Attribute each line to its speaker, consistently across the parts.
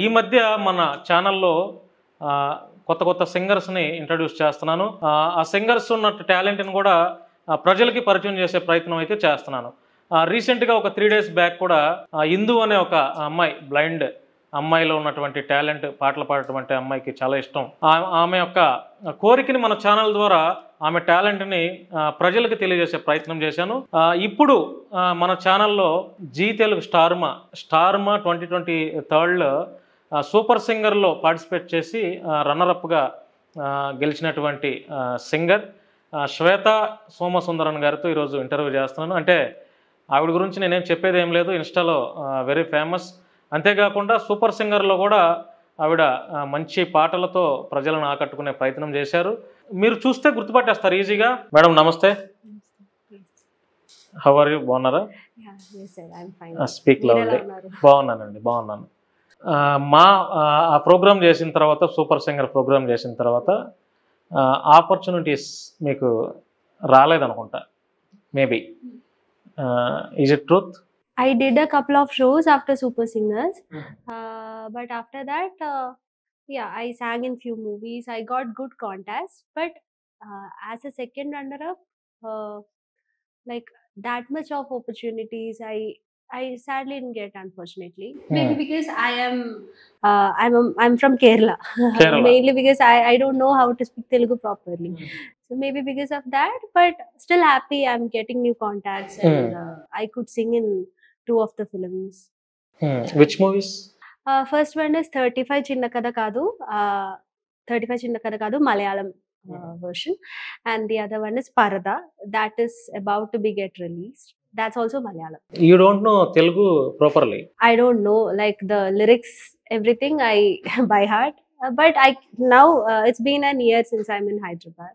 Speaker 1: ఈ మధ్య మన ఛానల్లో కొత్త కొత్త సింగర్స్ని ఇంట్రడ్యూస్ చేస్తున్నాను. ఆ సింగర్స్ ఉన్న టాలెంట్ని కూడా ప్రజలకి పరిచయం చేసే ప్రయత్నం అయితే చేస్తున్నాను. రీసెంట్గా ఒక 3 days బ్యాక్ కూడా ఇందు అనే ఒక అమ్మాయి, బ్లైండ్ అమ్మాయిలో ఉన్నటువంటి టాలెంట్, పాటలు పాడేటువంటి అమ్మాయికి చాలా ఇష్టం. ఆమె యొక్క కోరికని మన ఛానల్ ద్వారా ఆమె టాలెంట్ని ప్రజలకు తెలియజేసే ప్రయత్నం చేశాను. ఇప్పుడు మన ఛానల్లో జీ తెలుగు స్టార్మా 2023లో సూపర్ సింగర్లో పార్టిసిపేట్ చేసి రన్నరప్గా గెలిచినటువంటి సింగర్ శ్వేత సోమసుందరన్ గారితో ఈరోజు ఇంటర్వ్యూ చేస్తున్నాను. అంటే ఆవిడ గురించి నేనేం చెప్పేది ఏం లేదు, ఇన్స్టాలో వెరీ ఫేమస్. అంతేకాకుండా సూపర్ సింగర్లో కూడా ఆవిడ మంచి పాటలతో ప్రజలను ఆకట్టుకునే ప్రయత్నం చేశారు. మీరు చూస్తే గుర్తుపట్టేస్తారు ఈజీగా. మేడం నమస్తే, హౌ ఆర్ యూ? బాగున్నారా? Speak lovely. బాగున్నాను. మా ఆ ప్రోగ్రామ్ చేసిన తర్వాత, సూపర్ సింగర్ ప్రోగ్రామ్ చేసిన తర్వాత ఆపర్చునిటీస్ మీకు రాలేదనుకుంటా, maybe. Is it truth?
Speaker 2: I did a couple of shows after Super Singers, but after that, yeah, I sang in few movies. I got good contests, but as a second runner-up, like that much of opportunities, I sadly didn't get, unfortunately. Maybe because I'm from Kerala. Mainly because I don't know how to speak Telugu properly. So maybe because of that, but still happy I'm getting new contacts and I could sing in 2 of the films.
Speaker 1: Which movies?
Speaker 2: First one is 35 Chinna Kada Kadu, 35 Chinna Kada Kadu Malayalam version, and the other one is Parada, that is about to be get released. That's also Malayalam.
Speaker 1: You don't know Telugu properly?
Speaker 2: I don't know, like the lyrics, everything I by heart. But now it's been a year since I'm in Hyderabad.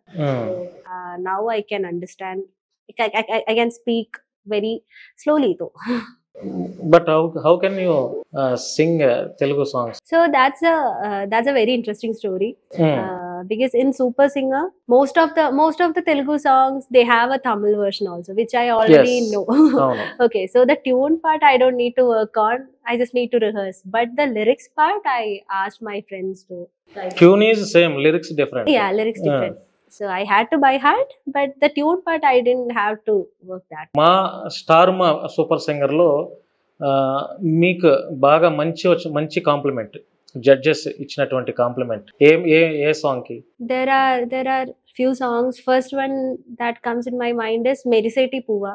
Speaker 2: Now I can understand. I can speak very slowly though.
Speaker 1: But how can you sing Telugu songs?
Speaker 2: So that's a very interesting story. Because in Super Singer, most of the Telugu songs, they have a Tamil version also, which I already know. Okay, so the tune part I don't need to work on, I just need to rehearse. But the lyrics part, I asked my friends to.
Speaker 1: Tune is same, lyrics different.
Speaker 2: Yeah, lyrics different. So I had to by heart, but the tune part I didn't have to work that.
Speaker 1: మా Star Maa super సింగర్లో మీకు బాగా మంచి complement, judges ఇచ్చినటువంటి complement ఏ song కి?
Speaker 2: There are few songs. First one that comes in my mind is Meriseti Puva.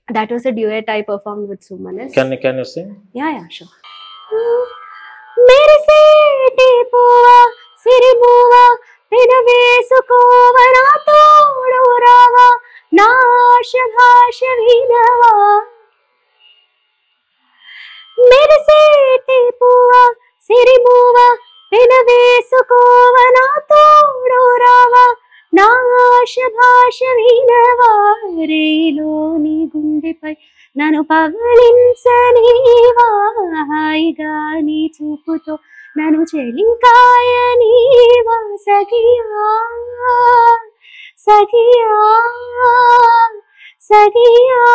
Speaker 2: That was a duet I performed with Sumanis.
Speaker 1: Can you sing?
Speaker 2: Yeah, sure. Meriseti Puva Siri Puva Vesukowa na todu rava na bhasha vinava. Meriseti Puva Siri Puva Vesukowa na todu rava na bhasha vinava. Reiloni gundepai nanu pavalinsaniva, haiga nee chuputo nanu చెలికాయనీవా సఖియా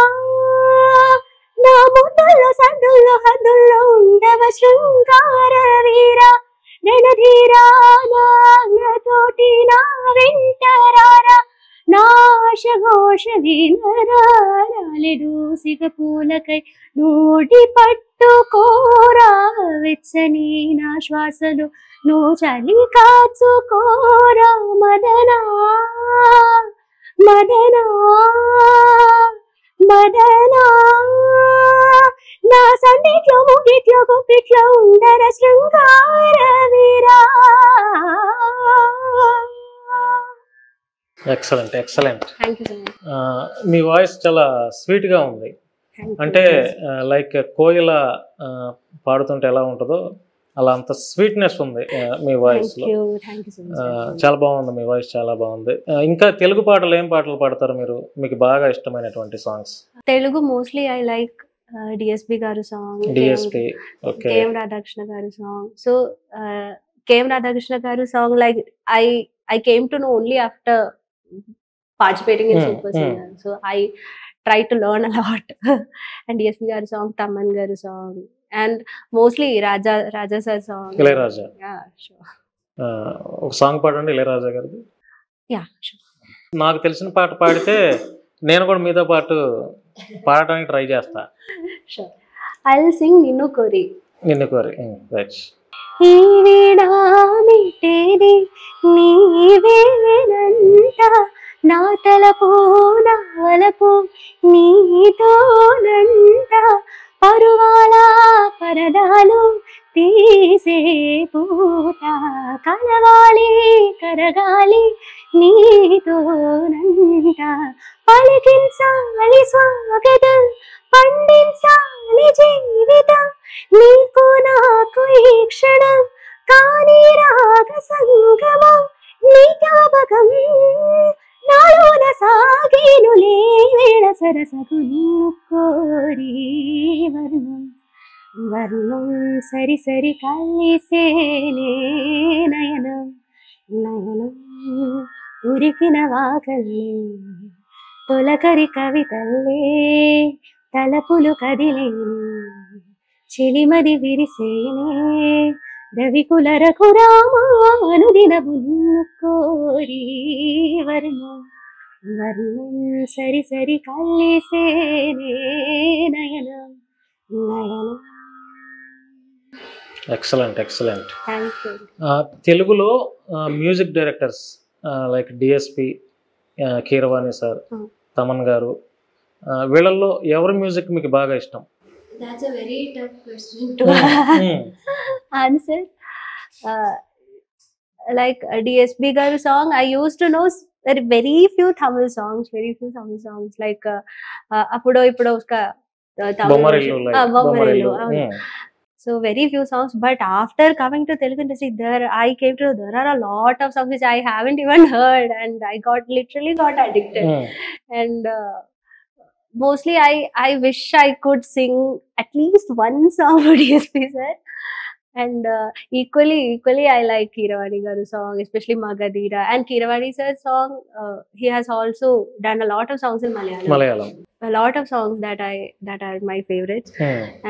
Speaker 2: నా ముద్దుల్లో సద్దుల్లో హద్దుల్లో ఉండవ శృంగార వీరా రణధీరా నాతోటి నా వెంటరారా నాశఘోష వినరాలెడూసిగ పూలకై నూటి పట్టుకోరా వెచ్చని నా శ్వాసలు నువ్వు చలి కాచుకోరా మదనా మదనా మదనా నా సందిట్లో ముగిట్లో గుప్పిట్లో ఉండర శృంగార వీరా.
Speaker 1: Excellent.
Speaker 2: Thank you so much.
Speaker 1: మీ వాయిస్ చాలా స్వీట్ గా ఉంది. అంటే లైక్ కోయిల పాడుతుంటే ఎలా ఉంటుందో అలా అంత స్వీట్నెస్ ఉంది మీ వాయిస్ లో. చాలా బాగుంది మీ వాయిస్, చాలా బాగుంది. ఇంకా తెలుగు పాటలు ఏం పాటలు పాడతారు మీరు? మీకు బాగా ఇష్టమైనటువంటి songs?
Speaker 2: Telugu mostly I like DSP గారు సాంగ్, కేఎం రాధాకృష్ణ గారు సాంగ్. సో కేఎం రాధాకృష్ణ గారు song like I came to know only after participating in Super Singer. So I tried to learn a lot. And DSP garu song, Tamman garu song, and mostly Raja sir song.
Speaker 1: Ilaiyaraaja
Speaker 2: Yeah, sure.
Speaker 1: ఒక song పాడండి ఇళయరాజా గారిది.
Speaker 2: Yeah, sure.
Speaker 1: నాకు తెలిసిన పాట పాడితే నేను కూడా మీతో పాటు పాడటానికి ట్రై చేస్తా.
Speaker 2: Sure. I'll sing Ninnu Kori.
Speaker 1: నిన్ను కోరి రైట్.
Speaker 2: ఈ వీణామిటేది నీవేనంట, నా తలపు నా వలపు నీతోనంట, పరువాల పరదాలు తీసే పూట, కలవాలి కరగాలి నీతోనంట, పలికించాలి స్వాగతం పండించాలి జీవితం, నీకు నాకు ఈ క్షణం కానీ రాగ సంగమం, నీ జ్ఞాపకం నాలోన సాగేనులే వేళ సరసగు నిన్ను కోరి, వర్ణం వర్ణం సరి సరి కలిసేనే నయనం నయనం, ఉరికిన వాగల్లే తొలకరి కవితల్లే, తలపులు కదిలేనే చిలిమది విరిసేనే, రవికుల రఘురామానుదినము నిన్ను కోరి, వర్ణం వర్ణం సరి సరి కలిసేనే నయనం నయనం.
Speaker 1: Excellent excellent.
Speaker 2: Thank you.
Speaker 1: తెలుగులో music directors like DSP, Keeravani sir, Thaman garu, వీళ్ళల్లో ఎవరి మ్యూజిక్ మీకు బాగా ఇష్టం?
Speaker 2: That's a very tough question to answer. Like a DSP Garu song, I used to know very few Tamil songs, like Appudo Ippudo uska
Speaker 1: Bommarillu, like
Speaker 2: Bommarillu. So very few songs, but after coming to Telugu industry, I came to know there are a lot of songs which I haven't even heard, and I literally got addicted. And mostly I wish I could sing at least one song for DSP sir, and equally I like Keeravani Garu song, especially Magadira, and Keeravani sir's song, he has also done a lot of songs in Malayalam. A lot of songs that are my favorites,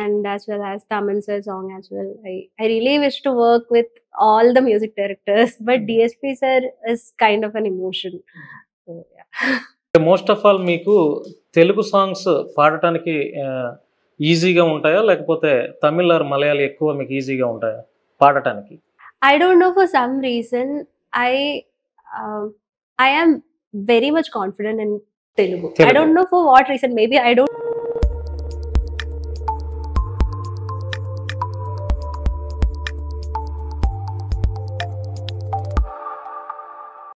Speaker 2: and as well as Taman sir's song as well. I really wish to work with all the music directors, but DSP sir is kind of an emotion. So yeah.
Speaker 1: Most of all మీకు Telugu songs పాడటానికి ఈజీగా ఉంటాయా, లేకపోతే Tamil are Malayali ఎక్కువ మీకు ఈజీగా ఉంటాయా పాడటానికి?
Speaker 2: I don't know, for some reason I am very much confident in Telugu. I don't know for what reason, maybe I don't